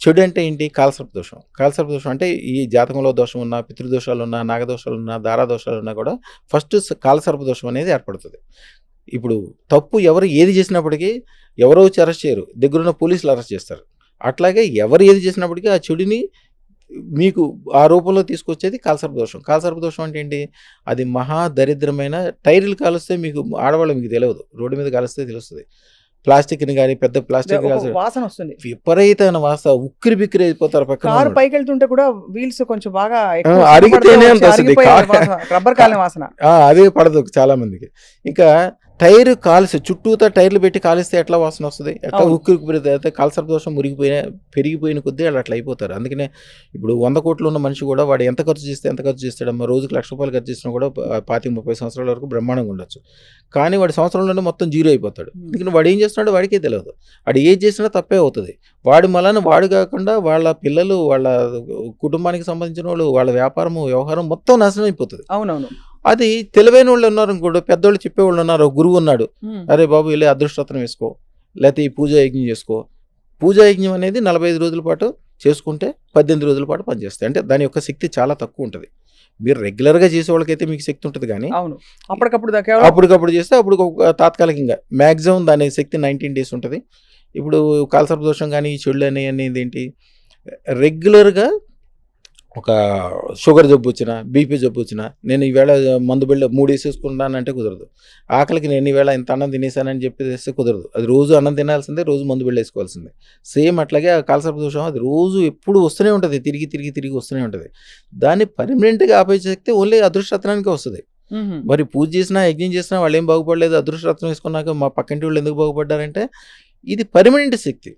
చెడు అంటే ఏంటి? కాలసర్ప దోషం. కాలసర్ప దోషం అంటే ఈ జాతకంలో దోషం ఉన్నా, పితృదోషాలున్నా, నాగదోషాలున్నా, దారాదోషాలున్నా కూడా ఫస్ట్ కాలసర్ప దోషం అనేది ఏర్పడుతుంది. ఇప్పుడు తప్పు ఎవరు ఏది చేసినప్పటికీ ఎవరో వచ్చి అరెస్ట్ చేయరు, దగ్గరున్న పోలీసులు అరెస్ట్ చేస్తారు. అట్లాగే ఎవరు ఏది చేసినప్పటికీ ఆ చెడుని మీకు ఆ రూపంలో తీసుకొచ్చేది కాలసర్ప దోషం. కాలసర్ప దోషం అంటే ఏంటి? అది మహా దరిద్రమైన టైర్లు కాలుస్తే మీకు ఆడవాళ్ళు మీకు తెలియదు, రోడ్డు మీద కాలుస్తే తెలుస్తుంది. ప్లాస్టిక్ని కానీ పెద్ద ప్లాస్టిక్ వాసన వస్తుంది, విపరీతమైన వాసన, ఉక్కిరి బిక్కిరి అయిపోతారు. పక్కన కారు పైకి వెళ్తుంటే కూడా వీల్స్ కొంచెం బాగా అరిగితేనే అంత వస్తుంది, రబ్బర్ కాలిన వాసన. అదే పడదు చాలా మందికి. ఇంకా టైర్ కాల్సి చుట్టూతా టైర్లు పెట్టి కాలిస్తే ఎట్లా వాసన వస్తుంది? ఎట్లా ఉక్కిరి కాలసర్ప దోషం పెరిగిపోయిన కొద్దీ వాళ్ళు అట్లా అయిపోతారు. అందుకనే ఇప్పుడు 100 కోట్లు ఉన్న మనిషి కూడా వాడు ఎంత ఖర్చు చేస్తాడమ్మా, రోజుకి ₹1,00,000 ఖర్చు చేసినా కూడా 25-30 సంవత్సరాల వరకు బ్రహ్మాండంగా ఉండొచ్చు. కానీ వాడి సంవత్సరంలోనే మొత్తం జీరో అయిపోతాడు. ఎందుకంటే వాడు ఏం చేస్తున్నాడో వాడికే తెలియదు. వాడు ఏది చేసినా తప్పే అవుతుంది. వాడి మళ్ళీ వాడు కాకుండా వాళ్ళ పిల్లలు, వాళ్ళ కుటుంబానికి సంబంధించిన వాళ్ళు, వాళ్ళ వ్యాపారము వ్యవహారం మొత్తం నాశనం అయిపోతుంది. అవునవును. అది తెలివైన వాళ్ళు ఉన్నారు ఇంకోటి, పెద్దోళ్ళు చెప్పేవాళ్ళు ఉన్నారు. గురువు ఉన్నాడు, అరే బాబు వెళ్ళి అదృష్టరత్నం వేసుకో, లేకపోతే ఈ పూజా యజ్ఞం చేసుకో. పూజా యజ్ఞం అనేది 45 రోజుల పాటు చేసుకుంటే 18 రోజుల పాటు పనిచేస్తాయి. అంటే దాని యొక్క శక్తి చాలా తక్కువ ఉంటుంది. మీరు రెగ్యులర్గా చేసే వాళ్ళకైతే మీకు శక్తి ఉంటుంది, కానీ అప్పటికప్పుడు చేస్తే అప్పుడు తాత్కాలికంగా మ్యాక్సిమం దాని శక్తి 19 days ఉంటుంది. ఇప్పుడు కాలసర్ప దోషం కానీ చెడులు అనేది ఏంటి, రెగ్యులర్గా ఒక షుగర్ జబ్బు వచ్చినా, బీపీ జబ్బు వచ్చినా, నేను ఈవేళ మందు బిళ్ళ 3 వేసేసుకున్నానంటే కుదరదు. ఆకలికి నేను ఈవేళ ఇంత అన్నం తినేసానని చెప్పేస్తే కుదరదు. అది రోజు అన్నం తినాల్సిందే, రోజు మందు బిళ్ళ వేసుకోవాల్సిందే. సేమ్ అట్లాగే ఆ కాలసర్ప దోషం అది రోజు ఎప్పుడు వస్తూనే ఉంటుంది, తిరిగి వస్తూనే ఉంటుంది. దాన్ని పర్మనెంట్గా ఆపే శక్తి ఓన్లీ అదృష్టరత్నానికే వస్తుంది. మరి పూజ చేసినా, యజ్ఞం చేసినా వాళ్ళు ఏం బాగుపడలేదు, అదృష్టరత్నం వేసుకున్నాక మా పక్కింటి వాళ్ళు ఎందుకు బాగుపడ్డారంటే ఇది పర్మనెంట్ శక్తి.